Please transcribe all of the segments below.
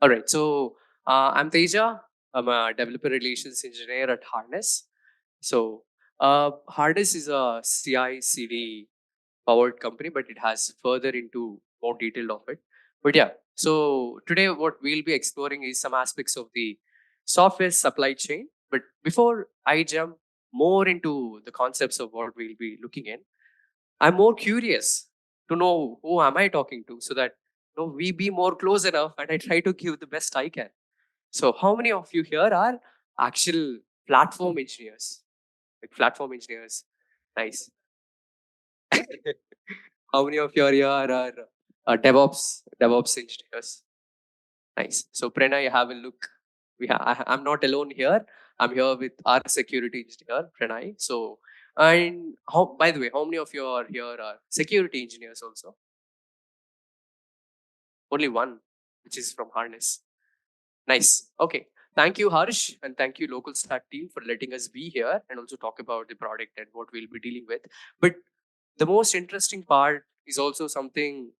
All right. So I'm Teja. I'm a developer relations engineer at Harness. So Harness is a CI/CD powered company, but it has further into more detail of it. But yeah, so today what we'll be exploring is some aspects of the software supply chain. But before I jump more into the concepts of what we'll be looking in, I'm more curious to know who am I talking to, so that we be more close enough, and I try to give the best I can. So, how many of you here are actual platform engineers? Like platform engineers. Nice. How many of you are here are DevOps engineers? Nice. So, Pranay, have a look. I'm not alone here. I'm here with our security engineer, Pranay. So, and by the way, how many of you are here are security engineers also? Only one, which is from Harness. Nice. Okay. Thank you, Harsh, and thank you, local stack team, for letting us be here and also talk about the product and what we'll be dealing with. But the most interesting part is also something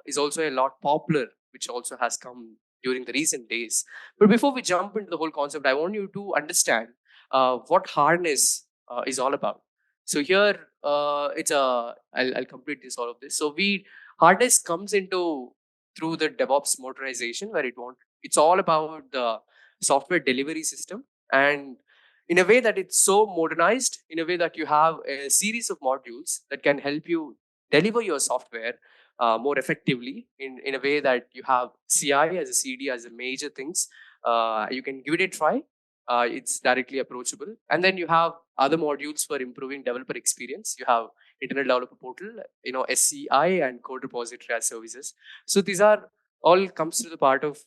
is also a lot popular, which also has come during the recent days. But before we jump into the whole concept, I want you to understand what harness is all about. So here, it's a. I'll complete this all of this. So we harness comes into through the DevOps modernization, where it's all about the software delivery system, and in a way that it's so modernized, in a way that you have a series of modules that can help you deliver your software more effectively, in a way that you have CI as a CD as a major things. You can give it a try. It's directly approachable. And then you have other modules for improving developer experience. You have internal developer portal, SCI and code repository as services. So these are all comes to the part of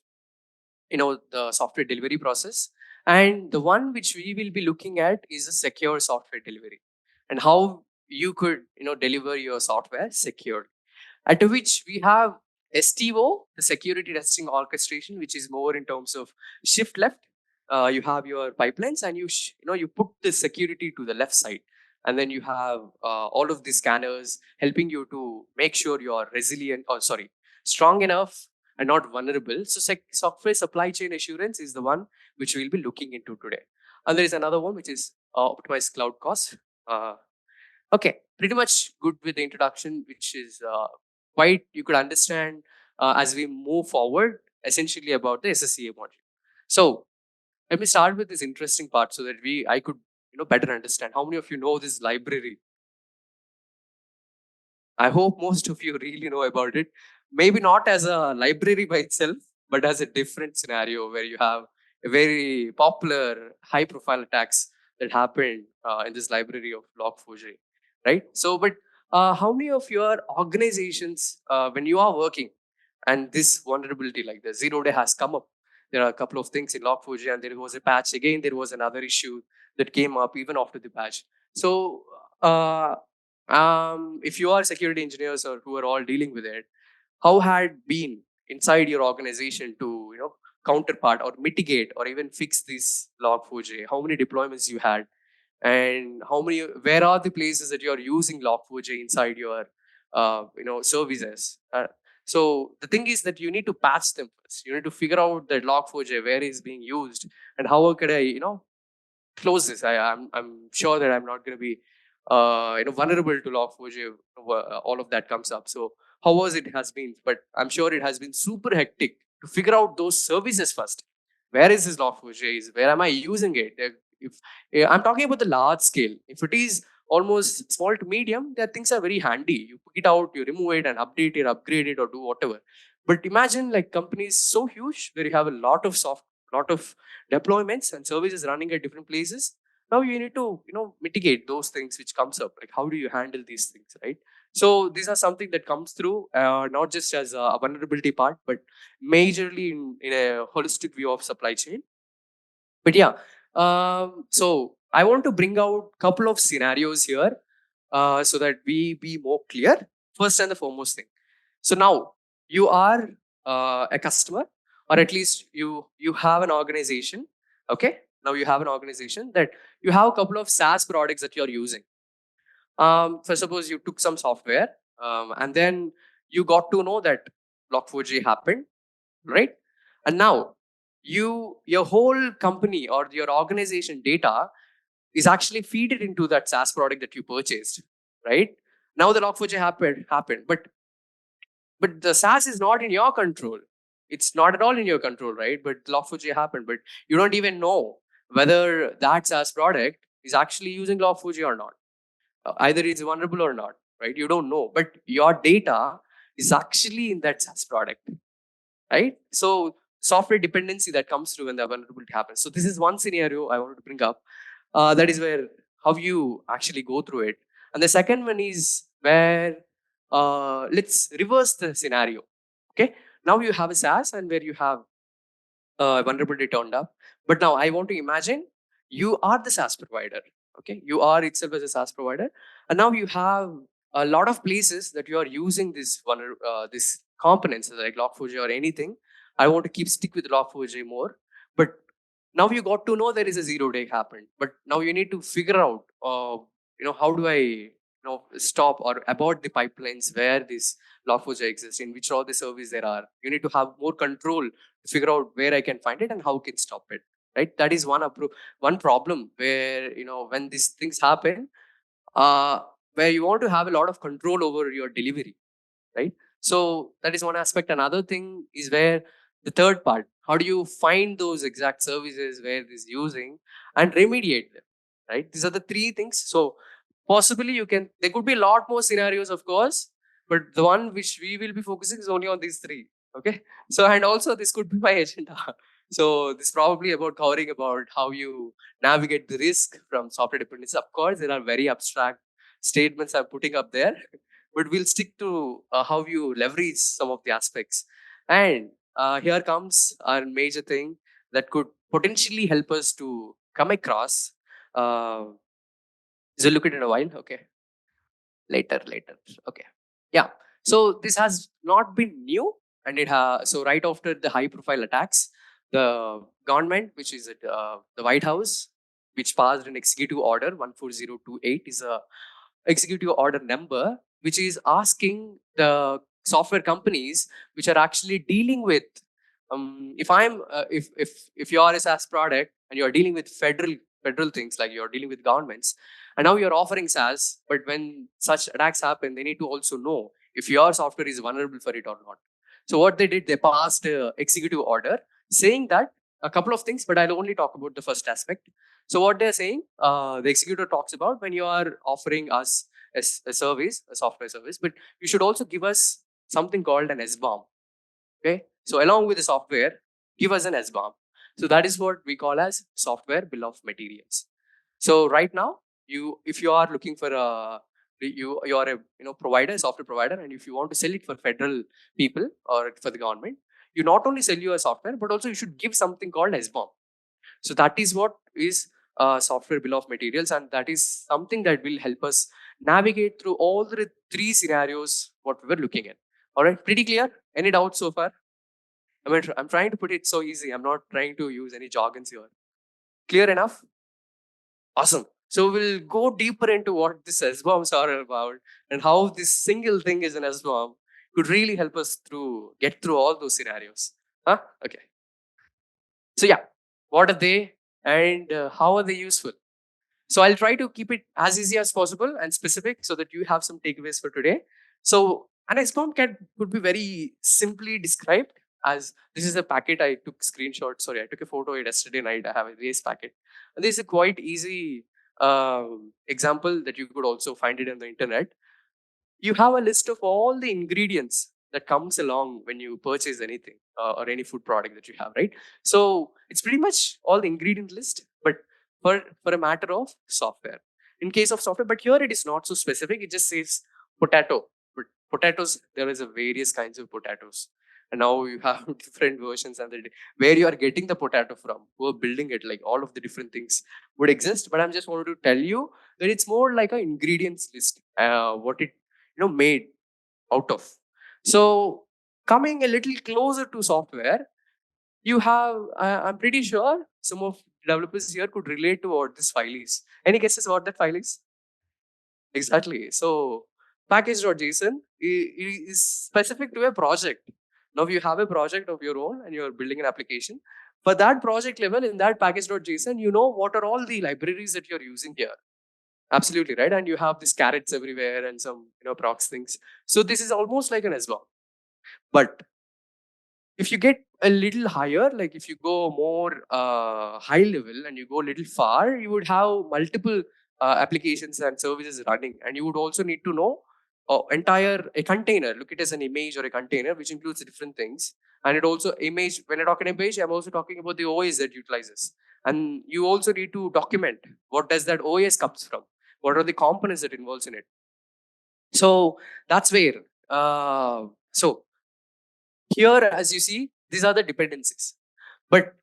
the software delivery process. And the one which we will be looking at is a secure software delivery, and how you could deliver your software securely, at which we have STO, the security testing orchestration, which is more in terms of shift left. You have your pipelines, and you put the security to the left side, and then you have all of the scanners helping you to make sure you are resilient, or sorry, strong enough and not vulnerable. So software supply chain assurance is the one which we'll be looking into today. And there is another one which is optimized cloud cost. Uh, Okay, pretty much good with the introduction, which is quite you could understand as we move forward, essentially about the SSCA module. So let me start with this interesting part, so that I could better understand. How many of you know this library? I hope most of you really know about it. Maybe not as a library by itself, but as a different scenario where you have a very popular, high-profile attacks that happened in this library of log forgery, right? So, but how many of your organizations, when you are working, and this vulnerability like the 0 day has come up, there are a couple of things in log4j, and there was a patch again, there was another issue that came up even after the patch. So if you are security engineers or who are all dealing with it, how had been inside your organization to counterpart or mitigate or even fix this log4j? How many deployments you had, and where are the places that you are using log4j inside your services? So the thing is that you need to patch them first. You need to figure out that log4j where is being used, and how could I close this. I'm sure that I'm not going to be vulnerable to log4j. All of that comes up. So how was it has been? But I'm sure it has been super hectic to figure out those services first. Where is this log4j? Where am I using it? If I'm talking about the large scale, if it is almost small to medium, that things are very handy. You pick it out, you remove it, and update it, upgrade it, or do whatever. But imagine like companies so huge where you have a lot of deployments and services running at different places. Now you need to mitigate those things which comes up. Like how do you handle these things, right? So these are something that comes through, not just as a vulnerability part, but majorly in a holistic view of supply chain. But yeah, so I want to bring out a couple of scenarios here, so that we be more clear. First and the foremost thing. So now you are a customer, or at least you have an organization. Okay, now you have an organization that you have a couple of SaaS products that you're using. For suppose you took some software, and then you got to know that Log4j happened, right? And now your whole company or your organization data is actually feed it into that SaaS product that you purchased, right? Now the Log4j happened, but the SaaS is not in your control. It's not at all in your control, right? But Log4j happened, but you don't even know whether that SaaS product is actually using Log4j or not. Either it's vulnerable or not, right? You don't know, but your data is actually in that SaaS product, right? So software dependency that comes through when the vulnerability happens. So this is one scenario I wanted to bring up. That is where how you actually go through it. And the second one is where let's reverse the scenario. Okay, now you have a SaaS and where you have vulnerability turned up. But now I want to imagine you are the SaaS provider. Okay, you are itself as a SaaS provider, and now you have a lot of places that you are using this components like Log4j or anything. I want to keep stick with Log4j more, but now you got to know there is a 0 day happened. But now you need to figure out, how do I stop or abort the pipelines where this Log4j exists, in which all the service there are. You need to have more control figure out where I can find it and how I can stop it. Right? That is one problem where when these things happen, uh, where you want to have a lot of control over your delivery, right? So that is one aspect. Another thing is where the third part, how do you find those exact services where this is using and remediate them, right? These are the three things. So possibly there could be a lot more scenarios, of course, but the one which we will be focusing is only on these three. Okay. So, and also this could be my agenda. So this probably about covering about how you navigate the risk from software dependency. Of course, there are very abstract statements I'm putting up there, but we'll stick to how you leverage some of the aspects. And here comes our major thing that could potentially help us to come across. Is it look it in a while? Okay. Later. Okay. Yeah. So this has not been new, and so right after the high-profile attacks, the government, which is at the White House, which passed an executive order 14028, is a executive order number, which is asking the software companies which are actually dealing with if I'm if you are a SaaS product and you are dealing with federal things, like you're dealing with governments, and now you're offering SaaS, but when such attacks happen, they need to also know if your software is vulnerable for it or not. So what they did, they passed a executive order saying that a couple of things, but I'll only talk about the first aspect. So what they're saying, the executor talks about when you are offering us a service, a software service, but you should also give us something called an SBOM. Okay, so along with the software, give us an SBOM. So that is what we call as software bill of materials. So right now, if you are looking for you are a provider, software provider, and if you want to sell it for federal people or for the government, you not only sell your software, but also you should give something called SBOM. So that is what is software bill of materials, and that is something that will help us navigate through all the three scenarios what we were looking at. All right, pretty clear? Any doubts so far? I mean, I'm trying to put it so easy. I'm not trying to use any jargons here. Clear enough? Awesome. So we'll go deeper into what this SBOMs are about and how this single thing is an SBOM could really help us get through all those scenarios. Huh? Okay. So yeah, what are they and how are they useful? So I'll try to keep it as easy as possible and specific so that you have some takeaways for today. So an SBOM could be very simply described as this is a packet I took screenshot. Sorry, I took a photo yesterday night. I have a race packet. And this is a quite easy example that you could also find it on the internet. You have a list of all the ingredients that comes along when you purchase anything or any food product that you have, right? So it's pretty much all the ingredient list, but for a matter of software, in case of software, but here it is not so specific. It just says potato. But potatoes, there is a various kinds of potatoes, and now you have different versions, and where you are getting the potato from, who are building it, like all of the different things would exist. But I'm just wanted to tell you that it's more like an ingredients list, what it made out of. So coming a little closer to software, you have I'm pretty sure some of developers here could relate to what this file is. Any guesses what that file is? Exactly. So package.json is specific to a project, Now you have a project of your own and you're building an application. For that project level, in that package.json, you know what are all the libraries that you're using here. Absolutely right. And you have these carrots everywhere and some procs things. So this is almost like an SBOM. But if you get a little higher, like if you go more high level and you go a little far, you would have multiple applications and services running, and you would also need to know entire a container. Look it as an image or a container, which includes different things. And it also image. When I talk an image, I'm also talking about the OS that utilizes, and you also need to document what does that OS comes from, what are the components that involves in it. So that's where. So here, as you see, these are the dependencies, but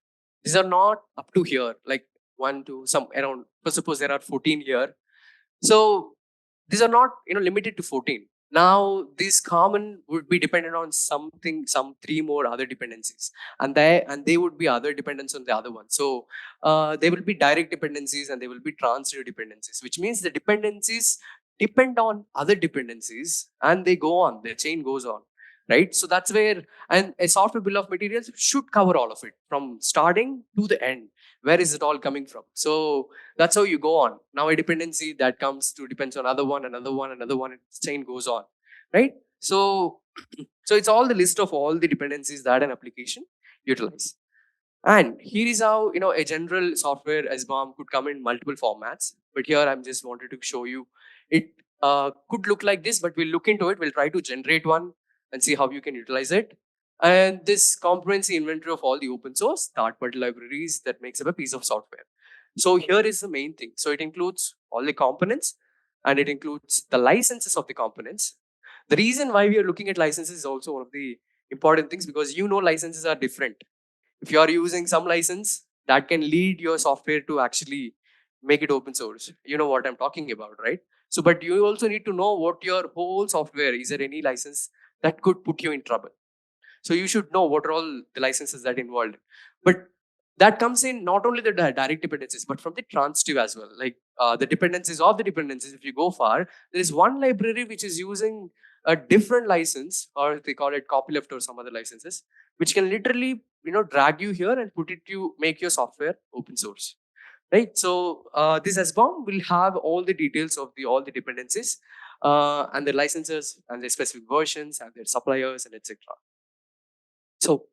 these are not up to here, like one to some around. Suppose there are 14 here, so these are not limited to 14. Now this common would be dependent on something, some three more other dependencies, and they would be other dependence on the other one. So they will be direct dependencies and they will be transitive dependencies, which means the dependencies depend on other dependencies and they go on, the chain goes on, right? So that's where, and a software bill of materials should cover all of it from starting to the end. Where is it all coming from? So that's how you go on. Now a dependency that comes to depends on another one, another one, another one, and chain goes on, right? So so it's all the list of all the dependencies that an application utilize. And here is how a general software SBOM could come in multiple formats. But here I'm just wanted to show you it could look like this, but we'll look into it. We'll try to generate one and see how you can utilize it. And this comprehensive inventory of all the open source third-party libraries that makes up a piece of software. So here is the main thing. So it includes all the components and it includes the licenses of the components. The reason why we are looking at licenses is also one of the important things, because licenses are different. If you are using some license, that can lead your software to actually make it open source. You know what I'm talking about, right? So, but you also need to know what your whole software is. There any license that could put you in trouble? So you should know what are all the licenses that involved. But that comes in not only the direct dependencies, but from the transitive as well. Like the dependencies of the dependencies. If you go far, there is one library which is using a different license, or they call it copyleft or some other licenses, which can literally drag you here and put it to make your software open source. Right. So this SBOM will have all the details of the all the dependencies and their licenses and their specific versions and their suppliers and etc. So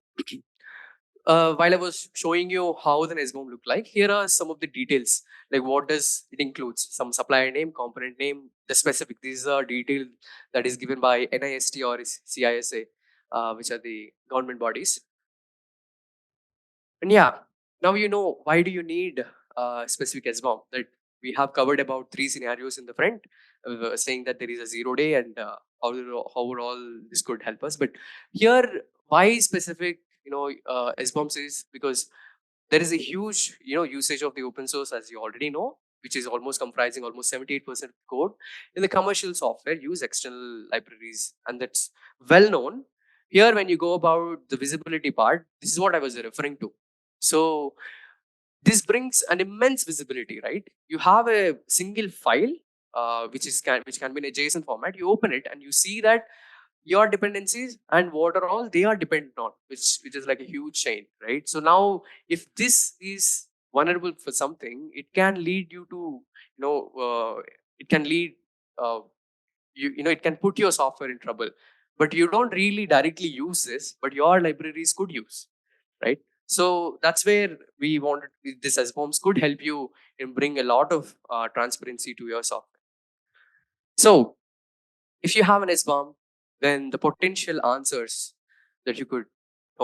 while I was showing you how the SBOM look like, here are some of the details. Like what does it includes? Some supplier name, component name, the specific. These are detail that is given by NIST or CISA, which are the government bodies. And yeah, now you know why do you need specific SBOM. That we have covered about 3 scenarios in the front, saying that there is a 0 day and how all this could help us. But here, why specific SBOMs is because there is a huge usage of the open source, as you already know, which is almost comprising almost 78% of code. In the commercial software use external libraries, and that's well known. Here when you go about the visibility part, this is what I was referring to. So this brings an immense visibility, right? You have a single file which can be in a JSON format. You open it and you see that your dependencies and what are all they are dependent on, which is like a huge chain, right? So now if this is vulnerable for something, it can lead you to it can lead uh, it can put your software in trouble. But you don't really directly use this, but your libraries could use, right? So that's where we wanted this SBOMs could help you in bring a lot of transparency to your software. So if you have an SBOM, then the potential answers that you could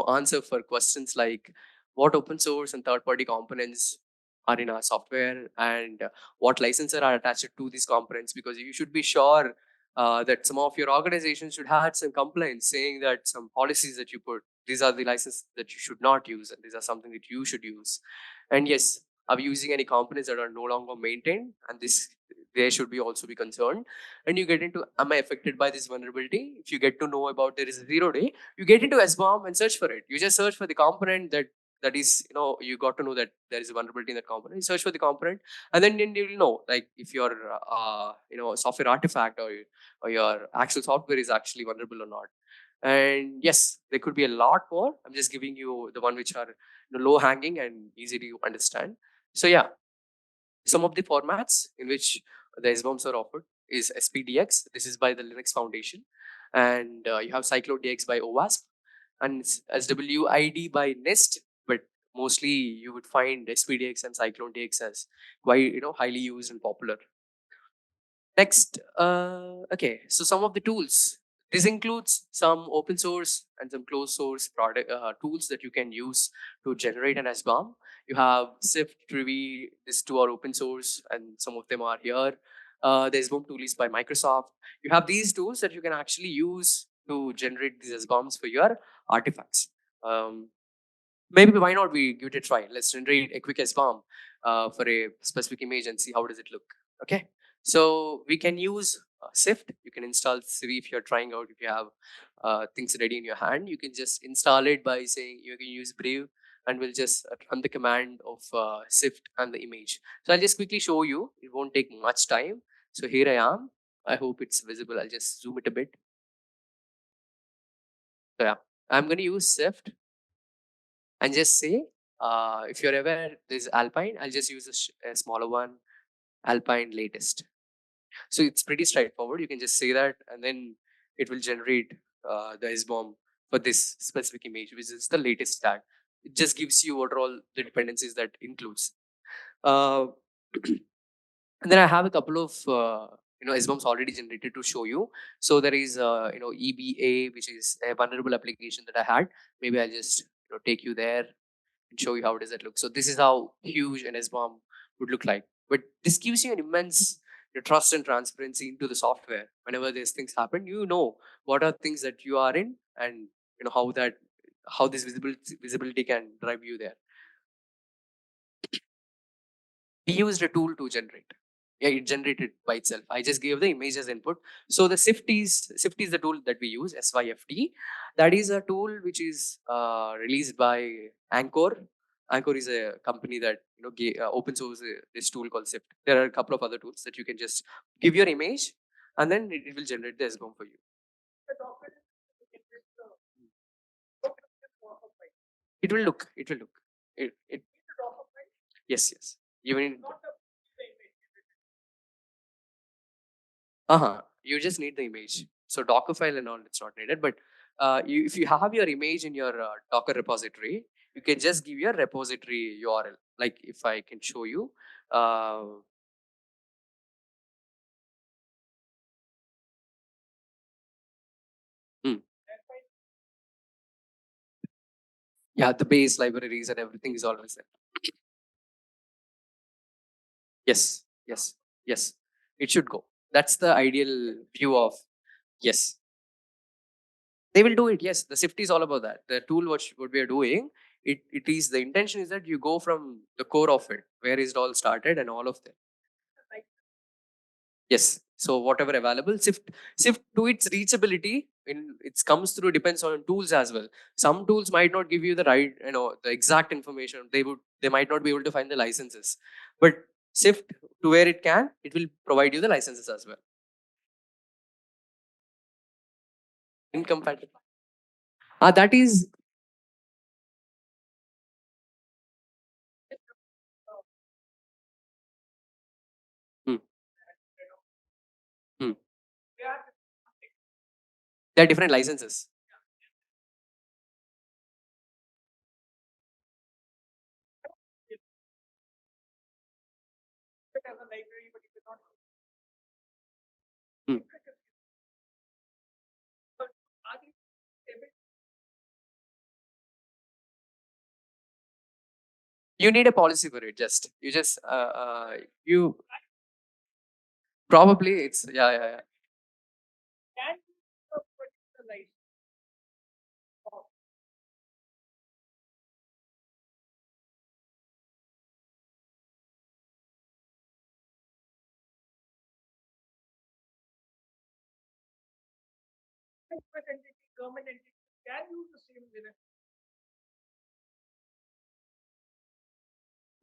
answer for questions like what open source and third-party components are in our software, and what licenses are attached to these components, because you should be sure that some of your organizations should have some complaints saying that some policies that you put, these are the licenses that you should not use and these are something that you should use. And yes, are we using any components that are no longer maintained, and this they should be also be concerned. And you get into, am I affected by this vulnerability? If you get to know about there is a 0 day, you get into SBOM and search for it. You just search for the component that is, you got to know that there is a vulnerability in that component. You search for the component, and then you'll know, like if your software artifact or your actual software is actually vulnerable or not. And yes, there could be a lot more. I'm just giving you the one which are low hanging and easy to understand. So yeah, some of the formats in which the SBOMs are offered is SPDX. This is by the Linux Foundation, and you have CycloneDX by OWASP, and SWID by NIST. But mostly you would find SPDX and CycloneDX as quite highly used and popular. Next, okay, so some of the tools. This includes some open source and some closed source product tools that you can use to generate an SBOM. You have Sift, Trivy, these two are open source, and some of them are here. The SBOM tool is by Microsoft. You have these tools that you can actually use to generate these SBOMs for your artifacts. Um, Maybe why not we give it a try? Let's generate a quick SBOM for a specific image and see how does it look. Okay, so we can use Sift. You can install Civi if you're trying out. If you have things ready in your hand, you can just install it by saying you can use Brave, and we'll just run the command of Sift and the image. So I'll just quickly show you. It won't take much time. So here I am. I hope it's visible. I'll just zoom it a bit. So yeah, I'm going to use Sift and just say, if you're aware, there's Alpine, I'll just use a smaller one, Alpine latest. So it's pretty straightforward. You can just say that, and then it will generate the SBOM for this specific image, which is the latest tag. It just gives you what are all the dependencies that includes. Uh, and then I have a couple of SBOMs already generated to show you. So there is EBA, which is a vulnerable application that I had. Maybe I'll just take you there and show you how does that look. So this is how huge an SBOM would look like. But this gives you an immense trust and transparency into the software. Whenever these things happen, you know what are things that you are in, and how this visibility can drive you there. We used a tool to generate. Yeah, it generated by itself. I just gave the image as input. So the Sift is the tool that we use, SYFT. That is a tool which is released by Anchor. Anchor is a company that open source this tool called Sift. There are a couple of other tools that you can just give your image, and then it will generate the SBOM for you. It will look. It will look. It yes, yes. You need. You just need the image. So Docker file and all, it's not needed. But if you have your image in your Docker repository, you can just give your repository URL. Like if I can show you, uh, hmm, yeah, the base libraries and everything is always there. Yes, yes, yes. It should go. That's the ideal view of yes. They will do it. Yes, the Sift is all about that. The tool, what we are doing, it is the intention is that you go from the core of it, where is it all started, and all of them. Yes. So whatever available, Sift to its reachability, in it comes through depends on tools as well. Some tools might not give you the right, the exact information. They might not be able to find the licenses, but Sift to where it can, it will provide you the licenses as well. Incompatible. That is. Hmm, hmm. There are different licenses. Hmm. You need a policy for it. Just you just you probably it's yeah.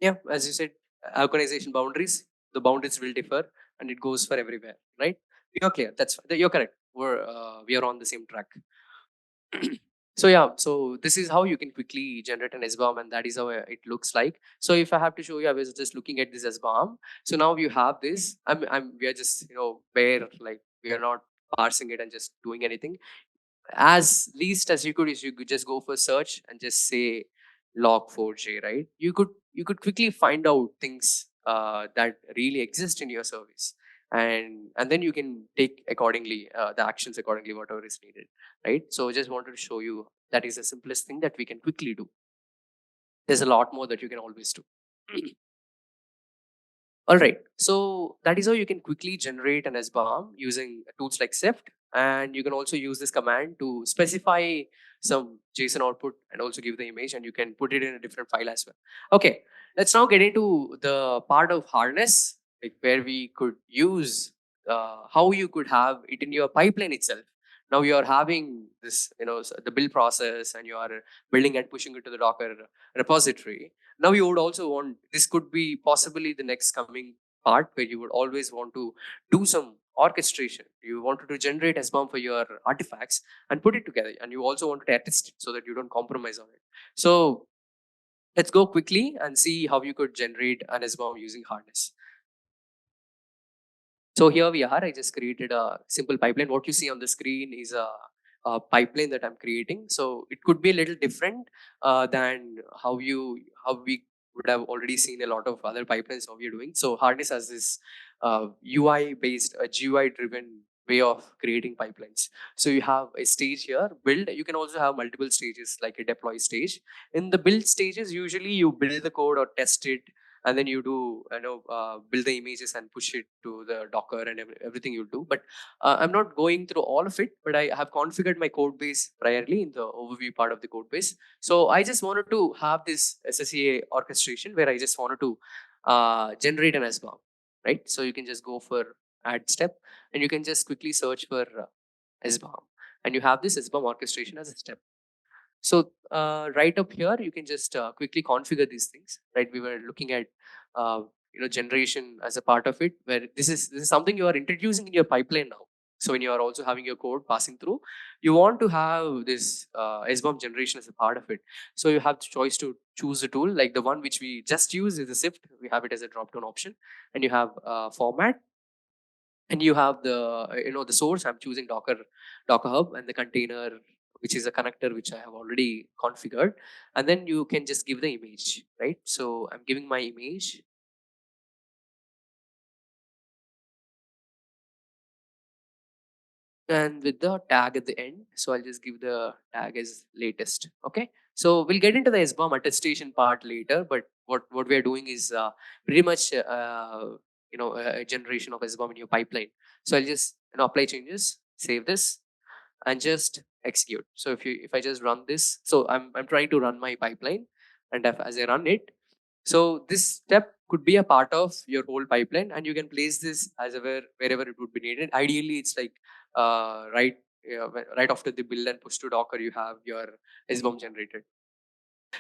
Yeah, as you said, organization boundaries, the boundaries will differ and it goes for everywhere, right? You're clear. You're correct. We are on the same track. So yeah, so this is how you can quickly generate an SBOM, and that is how it looks like. So if I have to show you, I was just looking at this SBOM. So now you have this. We are just bare, like we are not parsing it and just doing anything. As least as you could is you could just go for search and just say log4j, right? You could quickly find out things that really exist in your service, and then you can take accordingly the actions accordingly, whatever is needed, right? So just wanted to show you that is the simplest thing that we can quickly do. There's a lot more that you can always do. All right. So that is how you can quickly generate an SBOM using tools like Sift. And you can also use this command to specify some JSON output and also give the image, and you can put it in a different file as well. Okay. Let's now get into the part of harness, like where we could use how you could have it in your pipeline itself. Now you are having this, the build process, and you are building and pushing it to the Docker repository. Now you would also want, this could be possibly the next coming part, where you would always want to do some orchestration. You wanted to generate SBOM for your artifacts and put it together, and you also wanted to attest it so that you don't compromise on it. So let's go quickly and see how you could generate an SBOM using harness. So here we are. I just created a simple pipeline. What you see on the screen is a pipeline that I'm creating. So it could be a little different than how we would have already seen a lot of other pipelines how we're doing. So Harness has this UI based, GUI driven way of creating pipelines. So you have a stage here, build. You can also have multiple stages like a deploy stage. In the build stages, usually you build the code or test it, and then you do build the images and push it to the Docker and everything you do. But I'm not going through all of it, but I have configured my code base priorly in the overview part of the code base. So I just wanted to have this SSEA orchestration where I just wanted to generate an SBOM, right? So you can just go for add step, and you can just quickly search for SBOM, and you have this SBOM orchestration as a step. So right up here, you can just quickly configure these things. Right, we were looking at generation as a part of it, where this is something you are introducing in your pipeline now. So when you are also having your code passing through, you want to have this SBOM generation as a part of it. So you have the choice to choose a tool like the one which we just use is the Sift. We have it as a drop down option, and you have format, and you have the the source. I'm choosing Docker Hub, and the container, which is a connector which I have already configured. And then you can just give the image, right? So I'm giving my image, and with the tag at the end. So I'll just give the tag as latest. Okay. So we'll get into the SBOM attestation part later, but what we are doing is pretty much a generation of SBOM in your pipeline. So I'll just apply changes, save this, and just execute. So if I just run this, so I'm trying to run my pipeline, and as I run it, so this step could be a part of your whole pipeline, and you can place this as wherever it would be needed. Ideally, it's like right after the build and push to Docker, you have your SBOM generated.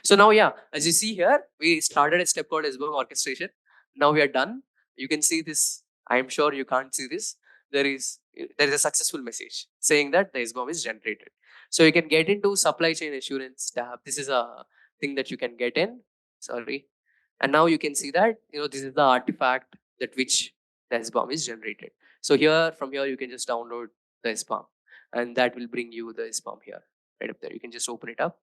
So now, yeah, as you see here, we started a step called SBOM orchestration. Now we are done. You can see this. I am sure you can't see this. There is a successful message saying that the SBOM is generated. So you can get into supply chain assurance tab. This is a thing that you can get in. Sorry. And now you can see that this is the artifact that which the SBOM is generated. So here, from here, you can just download the SBOM, and that will bring you the SBOM here, right up there. You can just open it up,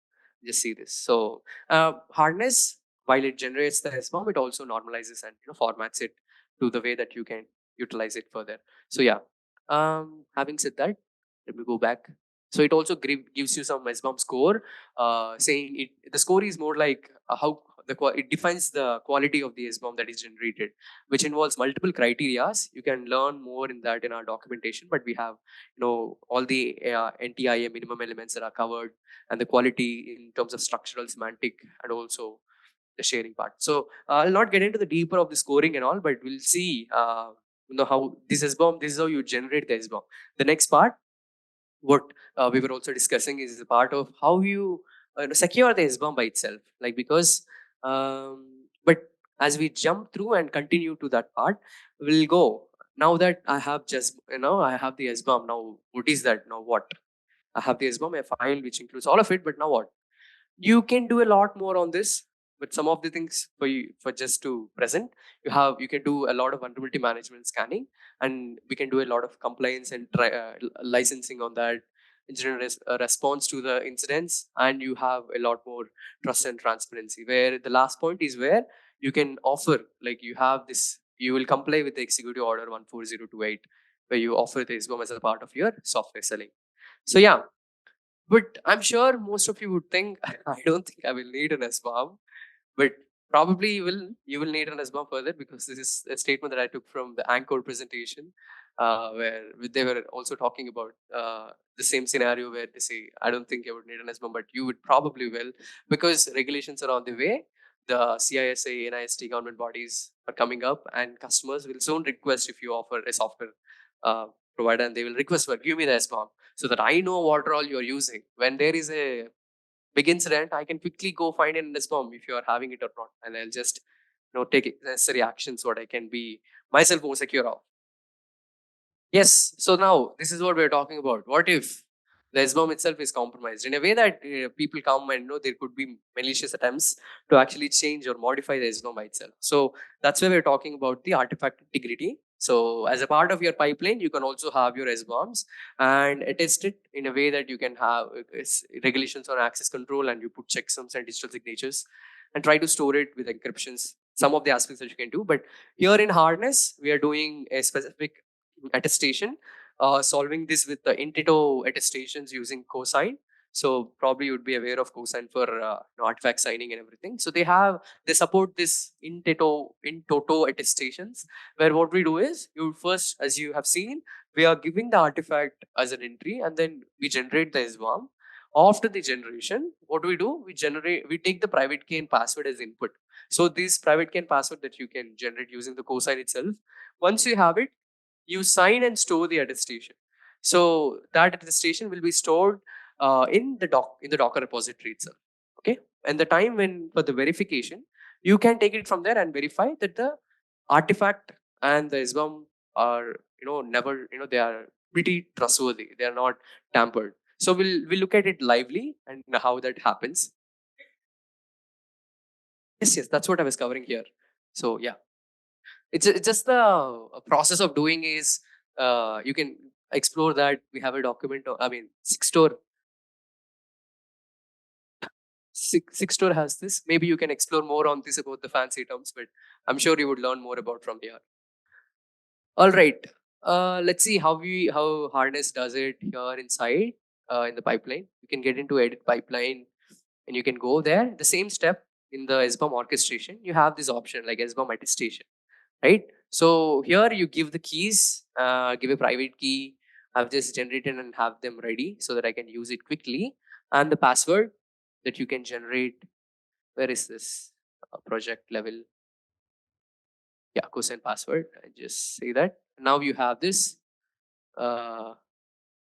just see this. So Harness, while it generates the SBOM, it also normalizes and formats it to the way that you can utilize it further. So yeah, having said that, let me go back. So it also gives you some SBOM score, saying the score is more like how it defines the quality of the SBOM that is generated, which involves multiple criterias. You can learn more in that in our documentation, but we have all the NTIA minimum elements that are covered, and the quality in terms of structural, semantic, and also the sharing part. So I'll not get into the deeper of the scoring and all, but we'll see how this SBOM, this is how you generate the SBOM. The next part, what we were also discussing, is the part of how you secure the SBOM by itself. Like because, but as we jump through and continue to that part, we'll go. Now that I have just I have the SBOM. Now what is that? Now what? I have the SBOM, a file which includes all of it. But now what? You can do a lot more on this, but some of the things for you, for just to present, you can do a lot of vulnerability management scanning, and we can do a lot of compliance and licensing on that incident response to the incidents, and you have a lot more trust and transparency. Where the last point is where you can offer, like, you have this, you will comply with the executive order 14028, where you offer the SBOM as a part of your software selling. So yeah, but I'm sure most of you would think, I don't think I will need an SBOM, but probably you will need an SBOM further, because this is a statement that I took from the Anchor presentation, where they were also talking about the same scenario where they say, I don't think I would need an SBOM, but you would probably will, because regulations are on the way. The CISA, NIST government bodies are coming up, and customers will soon request if you offer a software uh, provider, and they will request for, give me the SBOM, so that I know what all you're using. When there is a big incident, I can quickly go find an SBOM if you are having it or not, and I'll just take necessary actions so that I can be myself more secure of. Yes. So now this is what we're talking about. What if the SBOM itself is compromised in a way that people come and know there could be malicious attempts to actually change or modify the SBOM by itself. So that's where we're talking about the artifact integrity. So as a part of your pipeline, you can also have your SBOMs and attest it in a way that you can have regulations on access control, and you put checksums and digital signatures and try to store it with encryptions. Some of the aspects that you can do, but here in harness, we are doing a specific attestation, solving this with the intito attestations using cosign. So probably you would be aware of cosign for artifact signing and everything. So they support this in toto attestations, where what we do is, you first, as you have seen, we are giving the artifact as an entry, and then we generate the SBOM. After the generation, what we do, we take the private key and password as input. So this private key and password that you can generate using the cosign itself, once you have it, you sign and store the attestation. So that attestation will be stored in the Docker repository itself. Okay, and the time when for the verification, you can take it from there and verify that the artifact and the SBOM are never they are pretty trustworthy. They are not tampered. So we'll look at it lively and how that happens. Yes, that's what I was covering here. So yeah. It's just the process of doing is, you can explore that. We have a document. I mean, six store has this. Maybe you can explore more on this about the fancy terms, but I'm sure you would learn more about from here. All right. Let's see how harness does it here inside in the pipeline. You can get into edit pipeline, and you can go there. The same step in the SBOM orchestration, you have this option like SBOM attestation, right? So here you give the keys, give a private key. I've just generated and have them ready so that I can use it quickly. And the password that you can generate. Where is this project level? Yeah, cosine password. I just say that. Now you have this. Uh,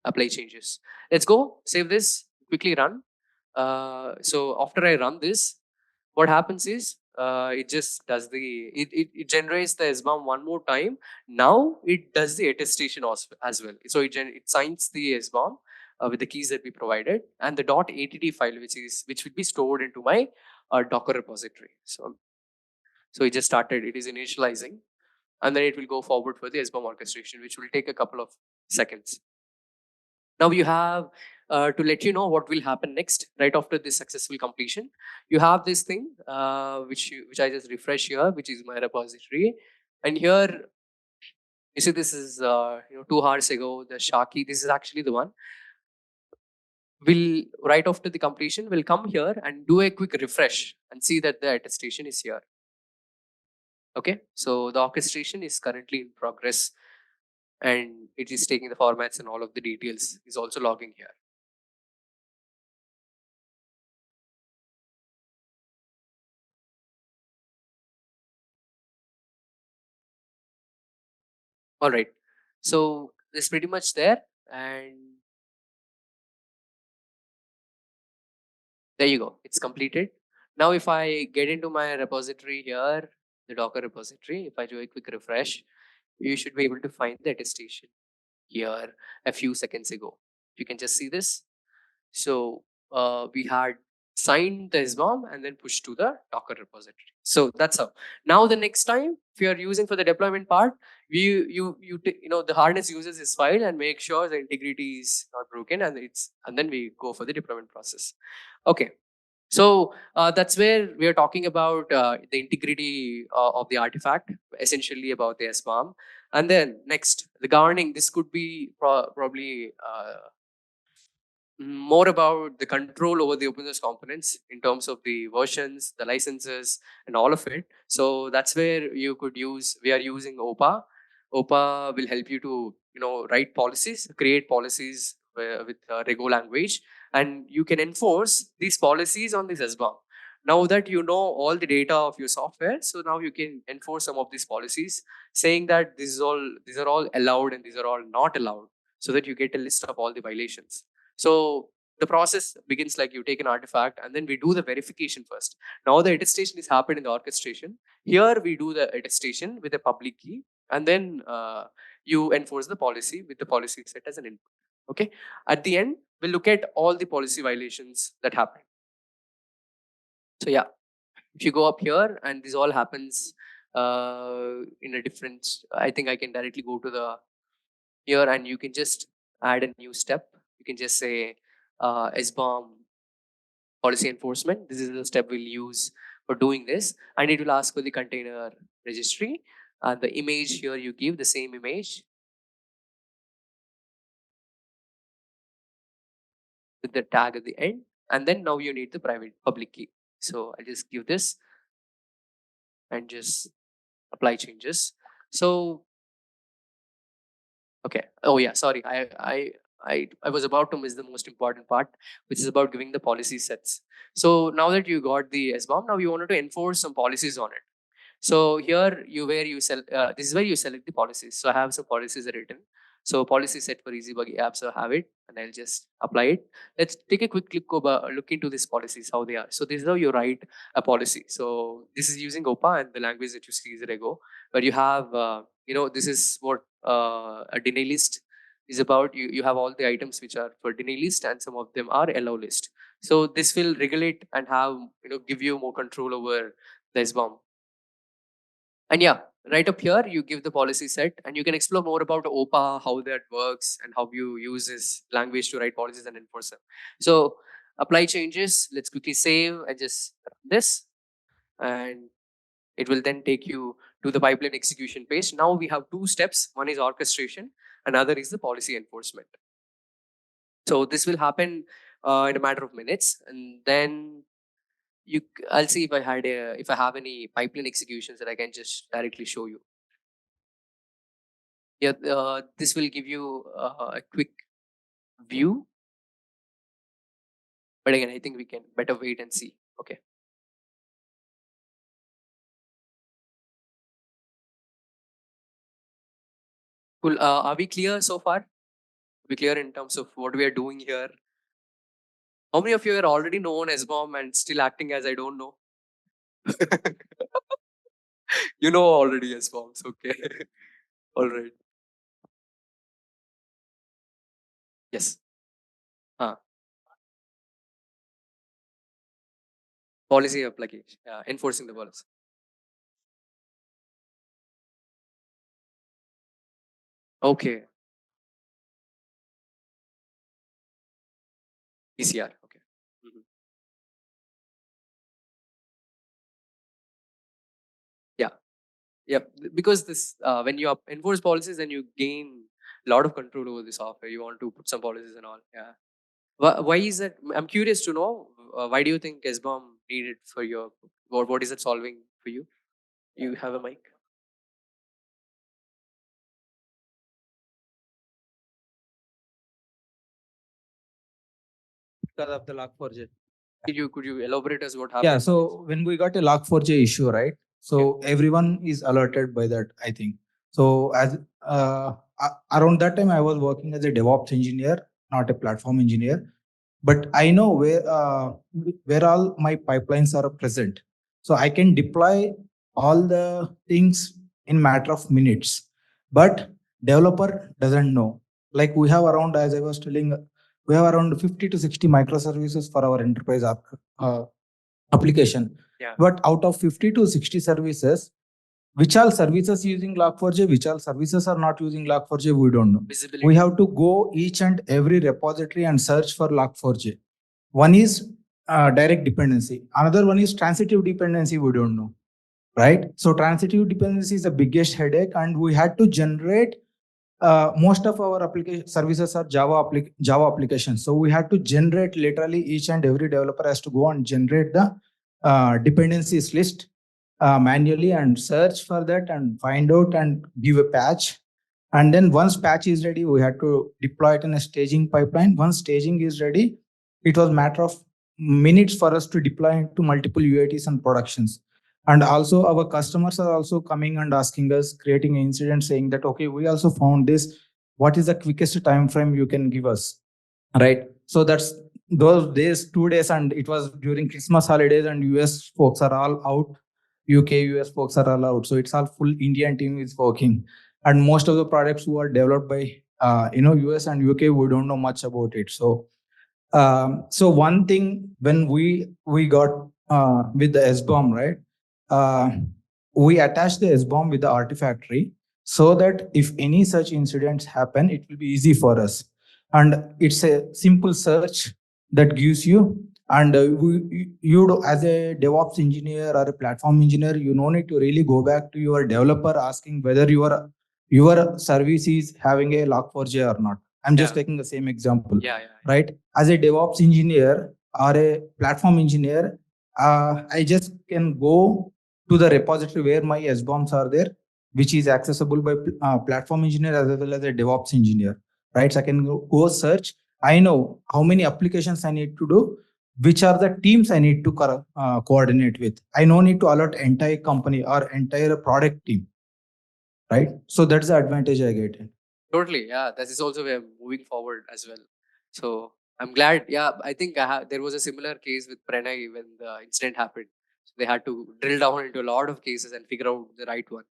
Apply changes. Let's go. Save this. Quickly run. So after I run this, what happens is, it just does it generates the SBOM one more time. Now it does the attestation as well. So it signs the SBOM with the keys that we provided, and the .att file, which will be stored into my Docker repository. So it just started. It is initializing, and then it will go forward for the SBOM orchestration, which will take a couple of seconds. Now you have, to let you know what will happen next right after this successful completion. You have this thing, which I just refresh here, which is my repository, and here you see this is 2 hours ago the Shaki. This is actually the one. Will right after the completion will come here and do a quick refresh and see that the attestation is here. Okay, so the orchestration is currently in progress, and it is taking the formats, and all of the details is also logging here. All right. So it's pretty much there. And there you go. It's completed. Now, if I get into my repository here, the Docker repository, if I do a quick refresh, you should be able to find the attestation here a few seconds ago. You can just see this. So we had signed the SBOM and then pushed to the Docker repository. So that's how. Now the next time, if you are using for the deployment part, the harness uses this file and make sure the integrity is not broken, and then we go for the deployment process. Okay. So that's where we are talking about the integrity of the artifact, essentially about the SBOM. And then next, the governing. This could be probably more about the control over the open source components in terms of the versions, the licenses, and all of it. So that's where you could use. We are using OPA. OPA will help you to write policies, create policies with Rego language, and you can enforce these policies on this SBOM. Now that you know all the data of your software, so now you can enforce some of these policies, saying that these are all allowed and these are all not allowed, so that you get a list of all the violations. So the process begins like you take an artifact and then we do the verification first. Now the attestation is happened in the orchestration. Here we do the attestation with a public key, and then you enforce the policy with the policy set as an input. Okay. At the end, we'll look at all the policy violations that happen. So yeah, if you go up here and this all happens in a different, I think I can directly go to the here and you can just add a new step. You can just say SBOM policy enforcement. This is the step we'll use for doing this. And it will ask for the container registry. And the image here you give the same image with the tag at the end. And then now you need the private public key. So I'll just give this and just apply changes. So okay. Oh yeah, sorry. I was about to miss the most important part, which is about giving the policy sets. So now that you got the SBOM, now you wanted to enforce some policies on it. So here this is where you select the policies. So I have some policies written. So policy set for easy buggy apps, so I have it and I'll just apply it. Let's take a quick look into these policies, how they are. So this is how you write a policy. So this is using OPA, and the language that you see is Rego, where you have, this is what a deny list is about. You have all the items which are for deny list and some of them are allow list. So this will regulate and have, give you more control over the SBOM. And yeah, right up here, you give the policy set and you can explore more about OPA, how that works and how you use this language to write policies and enforce them. So apply changes. Let's quickly save and just run this. And it will then take you to the pipeline execution page. Now we have two steps. One is orchestration, another is the policy enforcement. So this will happen in a matter of minutes. And then I'll see if I have any pipeline executions that I can just directly show you. Yeah, this will give you a quick view. But again, I think we can better wait and see. Okay. Cool. Are we clear so far? Are we clear in terms of what we are doing here? How many of you are already known as SBOM and still acting as I don't know? You know already SBOMs. Okay. All right. Yes. Policy application. Enforcing the policy. Okay. PCR. Okay. Mhm. Yeah. Yep. Because this when you enforce policies, then you gain a lot of control over the software. You want to put some policies and all. Yeah. Why is that? I'm curious to know. Why do you think SBOM needed for your? What is it solving for you? You have a mic. Because of the Log4j. Could you elaborate as what happened? Yeah, so when we got a Log4j issue, right? So everyone is alerted by that, I think. So as around that time, I was working as a DevOps engineer, not a platform engineer. But I know where all my pipelines are present. So I can deploy all the things in matter of minutes. But developer doesn't know. Like we have around, as I was telling, We have around 50 to 60 microservices for our enterprise uh, application. Yeah. But out of 50 to 60 services, which all services using Log4j, which all services are not using Log4j, we don't know. Visibility. We have to go each and every repository and search for Log4j. One is direct dependency. Another one is transitive dependency. We don't know, right? So transitive dependency is the biggest headache, and we had to generate. Most of our application services are Java applications. So we had to generate literally each and every developer has to go and generate the dependencies list manually and search for that and find out and give a patch. And then once patch is ready, we had to deploy it in a staging pipeline. Once staging is ready, it was matter of minutes for us to deploy into multiple UATs and productions. And also our customers are also coming and asking us, creating an incident saying that, okay, we also found this. What is the quickest time frame you can give us? Right. So that's those days, 2 days, and it was during Christmas holidays, and US folks are all out. UK, US folks are all out. So it's all full Indian team is working. And most of the products who are developed by US and UK, we don't know much about it. So one thing when we got with the SBOM, right? Uh, we attach the SBOM with the Artifactory so that if any such incidents happen, it will be easy for us. And it's a simple search that gives you. And as a DevOps engineer or a platform engineer, you no need to really go back to your developer asking whether your service is having a Log4j or not. I'm just taking the same example, right? As a DevOps engineer or a platform engineer, I just can go to the repository where my SBOMs are there, which is accessible by platform engineer as well as a DevOps engineer, right? So I can go search. I know how many applications I need to do, which are the teams I need to coordinate with. I no need to alert entire company or entire product team, right? So that's the advantage I get. Totally, yeah. That is also where moving forward as well. So I'm glad. Yeah, I think there was a similar case with Pranay when the incident happened. So they had to drill down into a lot of cases and figure out the right one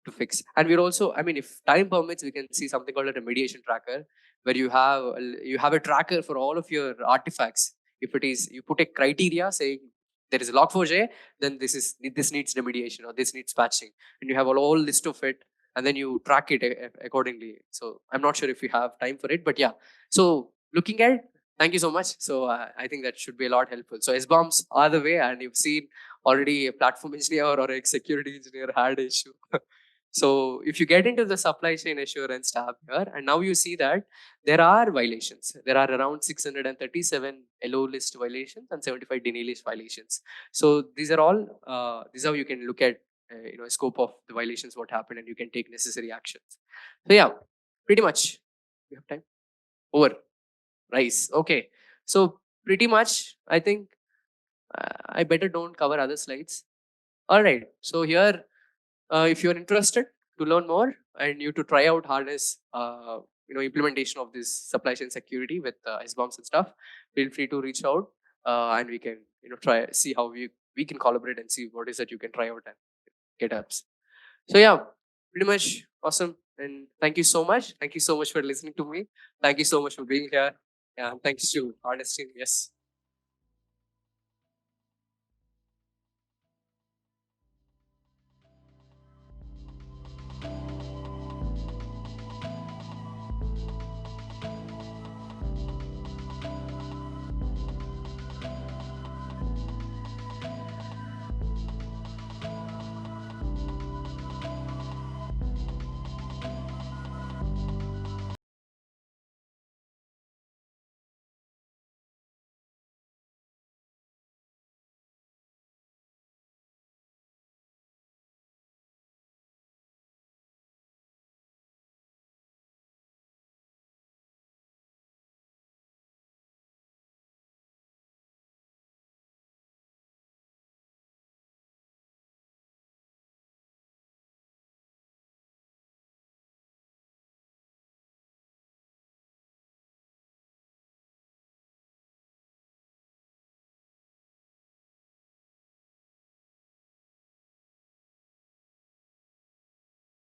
to fix. And we're also, I mean, if time permits, we can see something called a remediation tracker, where you have a tracker for all of your artifacts. If it is, you put a criteria saying there is a log4j, then this needs remediation or this needs patching, and you have a whole list of it, and then you track it accordingly. So I'm not sure if you have time for it, but yeah. So looking at, thank you so much. So I think that should be a lot helpful. So SBOMs are the way, and you've seen already a platform engineer or a security engineer had an issue. So if you get into the supply chain assurance tab here, and now you see that there are violations. There are around 637 LO list violations and 75 DNI list violations. So these are all, this is how you can look at scope of the violations, what happened, and you can take necessary actions. So yeah, pretty much. We have time. Over. Rice. Okay. So pretty much, I think I better don't cover other slides. All right. So here, if you're interested to learn more and you to try out harness, implementation of this supply chain security with SBOMs and stuff, feel free to reach out, and we can try see how we can collaborate and see what is that you can try out and get apps. So yeah, pretty much awesome. And thank you so much. Thank you so much for listening to me. Thank you so much for being here. Yeah, thanks to Harness team. Yes.